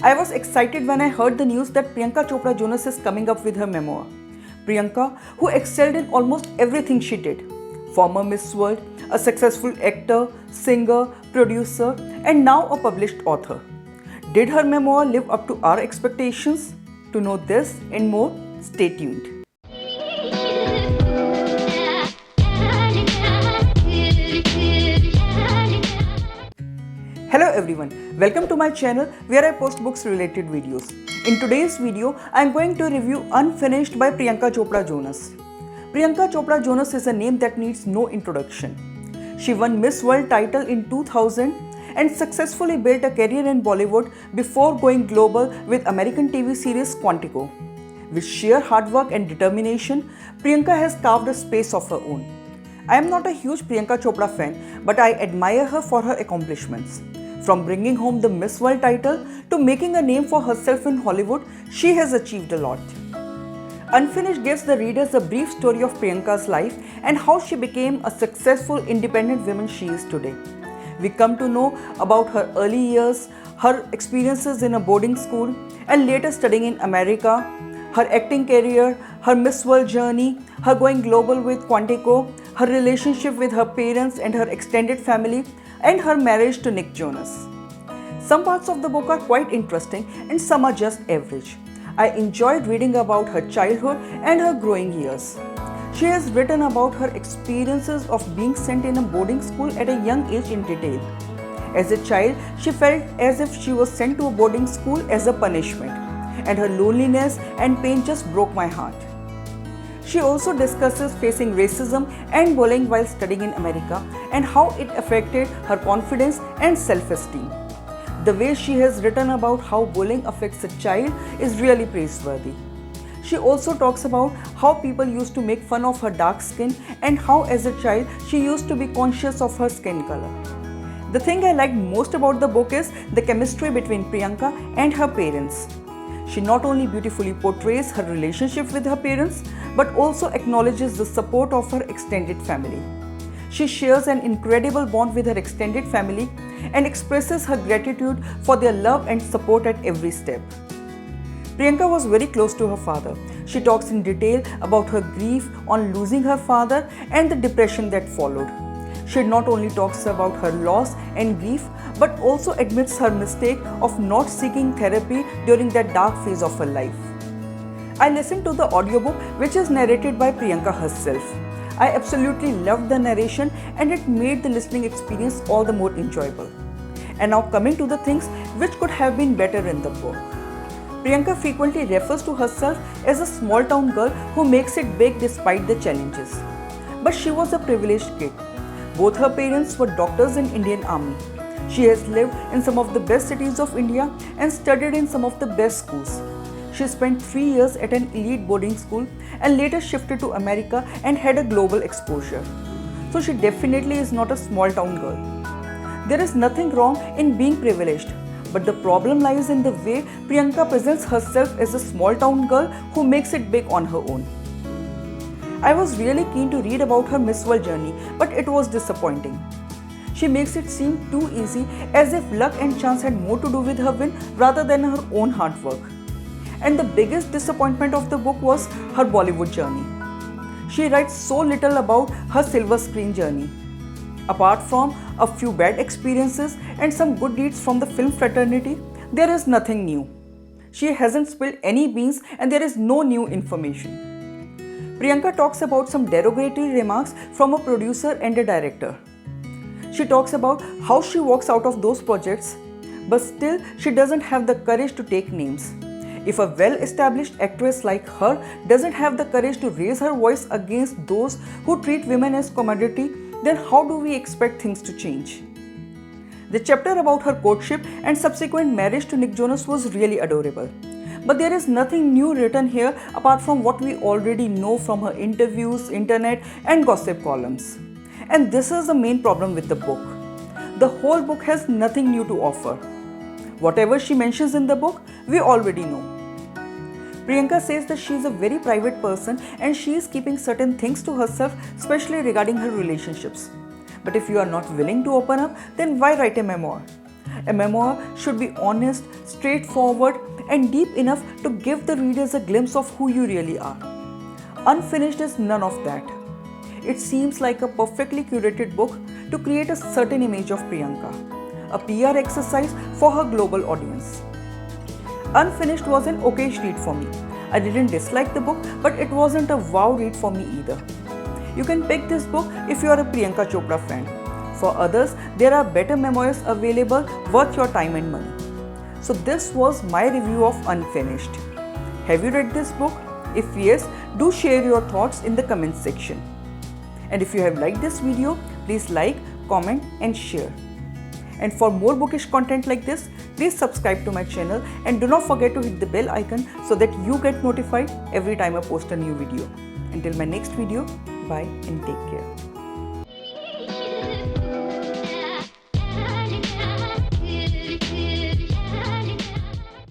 I was excited when I heard the news that Priyanka Chopra Jonas is coming up with her memoir. Priyanka, who excelled in almost everything she did, former Miss World, a successful actor, singer, producer, and now a published author. Did her memoir live up to our expectations? To know this and more, stay tuned. Hello everyone, welcome to my channel where I post books related videos. In today's video, I am going to review Unfinished by Priyanka Chopra Jonas. Priyanka Chopra Jonas is a name that needs no introduction. She won Miss World title in 2000 and successfully built a career in Bollywood before going global with American TV series Quantico. With sheer hard work and determination, Priyanka has carved a space of her own. I am not a huge Priyanka Chopra fan, but I admire her for her accomplishments. From bringing home the Miss World title to making a name for herself in Hollywood, she has achieved a lot. Unfinished gives the readers a brief story of Priyanka's life and how she became a successful independent woman she is today. We come to know about her early years, her experiences in a boarding school and later studying in America, her acting career, her Miss World journey, her going global with Quantico, her relationship with her parents and her extended family, and her marriage to Nick Jonas. Some parts of the book are quite interesting and some are just average. I enjoyed reading about her childhood and her growing years. She has written about her experiences of being sent in a boarding school at a young age in detail. As a child, she felt as if she was sent to a boarding school as a punishment, and her loneliness and pain just broke my heart. She also discusses facing racism and bullying while studying in America and how it affected her confidence and self-esteem. The way she has written about how bullying affects a child is really praiseworthy. She also talks about how people used to make fun of her dark skin and how as a child she used to be conscious of her skin color. The thing I liked most about the book is the chemistry between Priyanka and her parents. She not only beautifully portrays her relationship with her parents, but also acknowledges the support of her extended family. She shares an incredible bond with her extended family and expresses her gratitude for their love and support at every step. Priyanka was very close to her father. She talks in detail about her grief on losing her father and the depression that followed. She not only talks about her loss and grief, but also admits her mistake of not seeking therapy during that dark phase of her life. I listened to the audiobook, which is narrated by Priyanka herself. I absolutely loved the narration and it made the listening experience all the more enjoyable. And now coming to the things which could have been better in the book. Priyanka frequently refers to herself as a small town girl who makes it big despite the challenges. But she was a privileged kid. Both her parents were doctors in Indian Army. She has lived in some of the best cities of India and studied in some of the best schools. She spent 3 years at an elite boarding school and later shifted to America and had a global exposure. So she definitely is not a small town girl. There is nothing wrong in being privileged, but the problem lies in the way Priyanka presents herself as a small town girl who makes it big on her own. I was really keen to read about her Miss World journey, but it was disappointing. She makes it seem too easy, as if luck and chance had more to do with her win rather than her own hard work. And the biggest disappointment of the book was her Bollywood journey. She writes so little about her silver screen journey. Apart from a few bad experiences and some good deeds from the film fraternity, there is nothing new. She hasn't spilled any beans and there is no new information. Priyanka talks about some derogatory remarks from a producer and a director. She talks about how she walks out of those projects, but still she doesn't have the courage to take names. If a well-established actress like her doesn't have the courage to raise her voice against those who treat women as commodity, then how do we expect things to change? The chapter about her courtship and subsequent marriage to Nick Jonas was really adorable. But there is nothing new written here apart from what we already know from her interviews, internet and gossip columns. And this is the main problem with the book. The whole book has nothing new to offer. Whatever she mentions in the book, we already know. Priyanka says that she is a very private person and she is keeping certain things to herself, especially regarding her relationships. But if you are not willing to open up, then why write a memoir? A memoir should be honest, straightforward, and deep enough to give the readers a glimpse of who you really are. Unfinished is none of that. It seems like a perfectly curated book to create a certain image of Priyanka, a PR exercise for her global audience. Unfinished was an okayish read for me. I didn't dislike the book, but it wasn't a wow read for me either. You can pick this book if you are a Priyanka Chopra fan. For others, there are better memoirs available worth your time and money. So this was my review of Unfinished. Have you read this book? If yes, do share your thoughts in the comment section. And if you have liked this video, please like, comment and share. And for more bookish content like this, please subscribe to my channel and do not forget to hit the bell icon so that you get notified every time I post a new video. Until my next video, bye and take care.